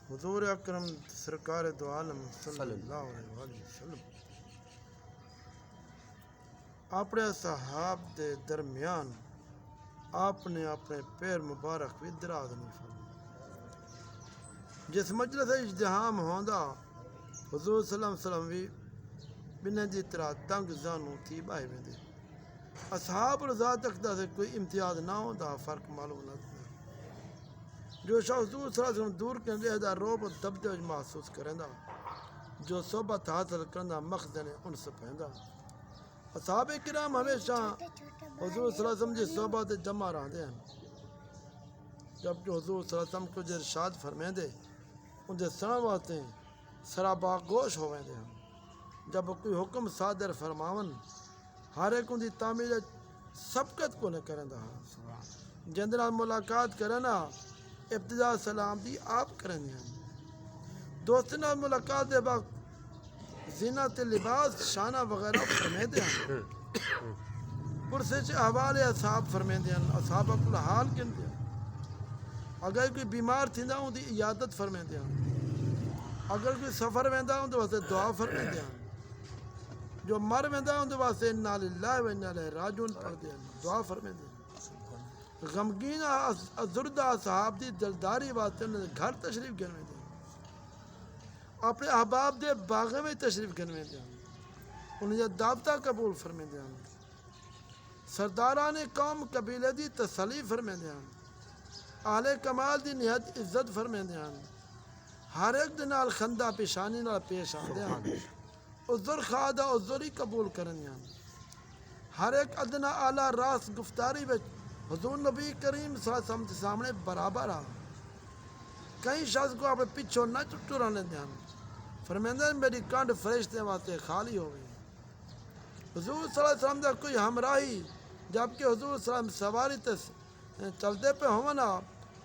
حضور اکرم سرکار دو عالم صلی اللہ علیہ وآلہ وسلم اپنے صحاب دے درمیان آپ نے اپنے پیر مبارک بھی دراز نہیں فرمایا۔ جس مجلس اجتہام ہوندا حضور صلی اللہ علیہ وسلم بھی بنیں دی طرح تنگ زانوں تھی باہے ویندے۔ اصحاب رضا تک دا سے کوئی امتیاز نہ ہوندا، فرق معلوم نہ تھا۔ جو شخص حضور صلی اللہ علیہ وسلم دور کے لئے دا روب و دبدے محسوس کرندا، جو صحبت حاصل کرنا مخزن انس پہندا۔ اصحاب کرام ہمیشہ حضور صلی اللہ علیہ وسلم کی صحبت جمع رہندے ہیں، جبکہ حضور صلی اللہ علیہ وسلم کو جو ارشاد فرمیندے ان دے سنن واسطے سرابا گوش ہوویندے ہیں۔ جب کوئی حکم صادر فرماون ہر ایک ان دی تعمیل سبقت کو نہ کرندا، جن نال ملاقات کرنا ابتدا سلام دی آپ کرنے ہیں۔ دوست نال ملاقات دے وقت زینت لباس شانہ وغیرہ فرمیندے ہیں۔ پرسش احوال اصحاب فرمیندے ہیں، اصحاب کل حال گندے ہیں۔ اگر کوئی بیمار تھیندا ان دی عیادت فرمیندے ہیں۔ اگر کوئی سفر ویندا ان دے واسطے دعا فرمیندے ہیں۔ جو مر ویندا ان دے واسطے انا للہ و انا الیہ راجعون پڑھدے ہیں، دعا فرمیندے ہیں۔ غمگین ازردہ اصحاب دی دلداری واسطے انہوں نے گھر تشریف گنوے دیں، اپنے احباب دے باغے میں تشریف گنوے دیں، انہیں یہ دعوتہ قبول فرمے دیں، سرداران قوم قبیلے دی تسلی فرمے دیں، اہل کمال دی نہایت عزت فرمے دیں، ہر ایک دن نال خندہ پیشانی نال پیش آن دیں، عذر خواہ عذری قبول کرن دیں، ہر ایک ادنا اعلیٰ راس گفتاری وچ حضور نبی کریم صلی اللہ علیہ وسلم کے سامنے برابر آ۔ کئی شخص کو اپنے پچھوں نہ ٹرانے دیں، فرمیندے میری کانڈ فرشتے واسطے خالی ہو گئی۔ حضور صلی اللہ علیہ وسلم دا کوئی ہمراہی جبکہ حضور صلی اللہ علیہ وسلم سواری تے چلتے پہ ہونا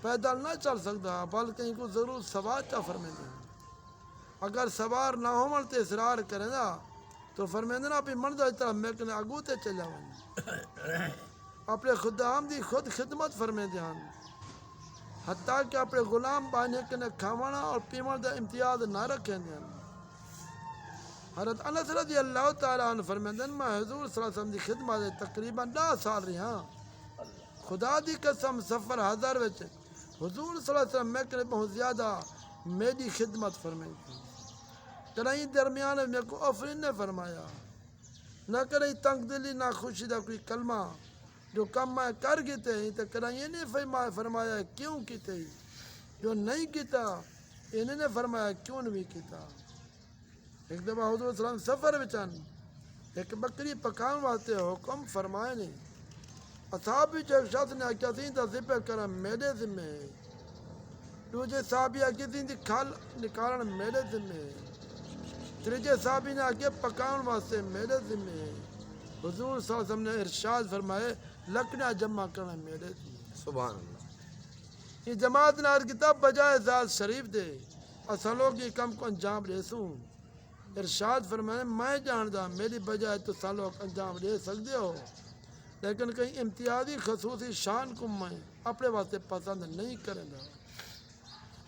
پیدل نہ چل سکتا، بلکہ کو ضرور سوار چا فرمیندے ہیں۔ اگر سوار نہ ہون تے اصرار کریں نا تو فرمیندے نا اپنی منزل اس طرح میں کنے اگو تے چلا ون، اپنے خدام دی خود خدمت فرمے دیان، حتیٰ کہ اپنے غلام بانے کنے کھاوانا اور پیمن دا امتیاز نہ رکھیں دیان۔ حضرت انس رضی اللہ تعالیٰ عنہ فرمے دیان میں حضور صلی اللہ علیہ وسلم دی خدمت تقریباً 10 سال رہی ہاں، خدا دی قسم سفر حضر وچ حضور صلی اللہ علیہ وسلم میں کنے بہت زیادہ میری خدمت فرمے دیان۔ کہیں درمیان میں میرے کو افرین نے فرمایا، نہ کریں تنگ دلی نہ خوشی دا کوئی کلمہ جو کم میں کر گیتے ہیں تو کریں یہ نہیں فرمایا کیوں کیتے ہی، جو نہیں کیتا انہیں نے فرمایا کیوں نہیں کیتا۔ ایک دفعہ حضور صلی اللہ علیہ وسلم سفر بچان ایک بکری پکان واسطے حکم فرمائے نہیں، اصحاب بھی جو ایک شخص نے آکیا تھی تا ذبح کرم میرے ذمہ ہے، دوجے صحابی آکیا تھی دی کھال نکالن میرے ذمہ ہے، تریجے صحابی نے آکیا پکان واسطے میرے ذمہ ہے۔ حضور صلی اللہ علیہ وسلم نے ارشاد فرمائے لکڑیاں جمع کرنا میرے ذمہ۔ سبحان اللہ۔ یہ جماعت نے ہر کتاب بجائے ذات شریف دے اصلوں کی کم کو انجام ریسوں، ارشاد فرمائے میں جاندہ میری بجائے تو سالوں انجام دے سکتے ہو، لیکن کہیں امتیازی خصوصی شان کو میں اپنے واسطے پسند نہیں کریں گا۔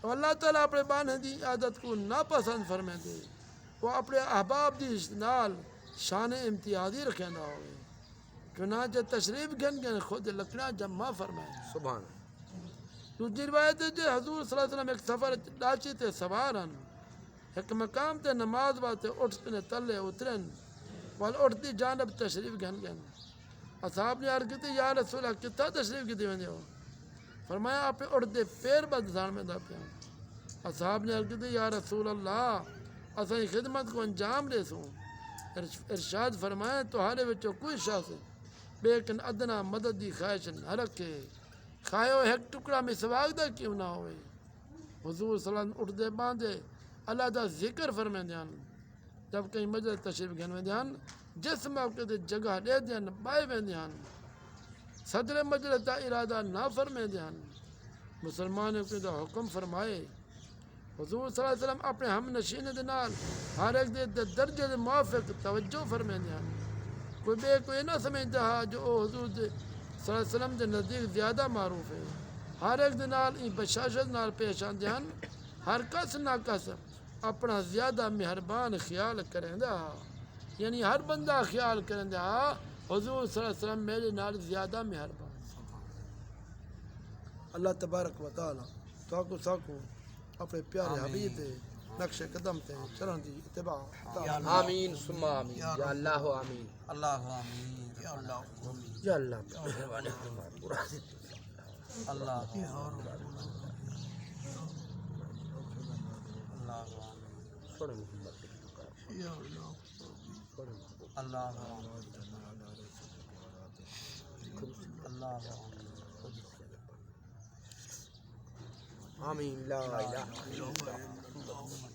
اور اللہ تعالیٰ اپنے بانے دی عادت کو ناپسند فرمائے دے، وہ اپنے احباب دی نال شان امتیازی رکھیں گا ہوئے، چنانچہ تشریف گن خود لکڑیاں جمع فرمائے۔ سبحان اللہ۔ دوسری روایت ہے کہ حضور صلی اللہ علیہ وسلم ایک سفر ڈاچی تے سوار ہیں، ایک مقام تے نماز واسطے اٹھتے تلے اترن وال اٹھتی جانب تشریف گن اصحاب نے عرض کی یا رسول اللہ کتنا تشریف کی دیوندے ہو؟ فرمایا آپ اٹھتے پیر بدزان میں دا پیا۔ اصحاب نے عرض کی یا رسول اللہ اساں خدمت کو انجام دے سوں، ارشاد فرمایا تو ہارے وچوں کوئی شخص لیکن ادنا مدد دی خواہش نہ رکھے، کھائے ہوئے ایک ٹکڑا مسواک دا کیوں نہ ہوئے۔ حضور صلی اللہ علیہ وسلم اٹھتے باندھے اللہ دا ذکر فرمے دیان، جب کہیں مجلس تشریف گنوے دیان جس موقع تے جگہ دے دیان بائے وے دیان، صدر مجلس دا ارادہ نہ فرمے دیان، مسلمانوں کو دا حکم فرمائے۔ حضور صلی اللہ علیہ وسلم اپنے ہم نشین دے نال ہر ایک دے درجے دے موافق توجہ فرمے دیان، کوئی بے کوئی نہ سمجھتا ہے جو حضور صلی اللہ علیہ وسلم کے نزدیک زیادہ معروف ہے، ہر ایک دے نال ای بشاشت نال پیش آندے ہیں، ہر کس نہ کس اپنا زیادہ مہربان خیال کریں دا یعنی ہر بندہ خیال کریں دا حضور صلی اللہ علیہ وسلم میرے نال زیادہ مہربان اللہ تبارک و تعالی تاکو ساکو اپنے پیارے حبیب دے نقش قدم تے چلن دی اتباع آمین ثم آمین یا اللہ آمین اللہ آمین یا اللہ آمین یا اللہ مہربانی فرما پورا اللہ اللہ چھوڑے محمد اللہ اللہ آمین لا الہ الا اللہ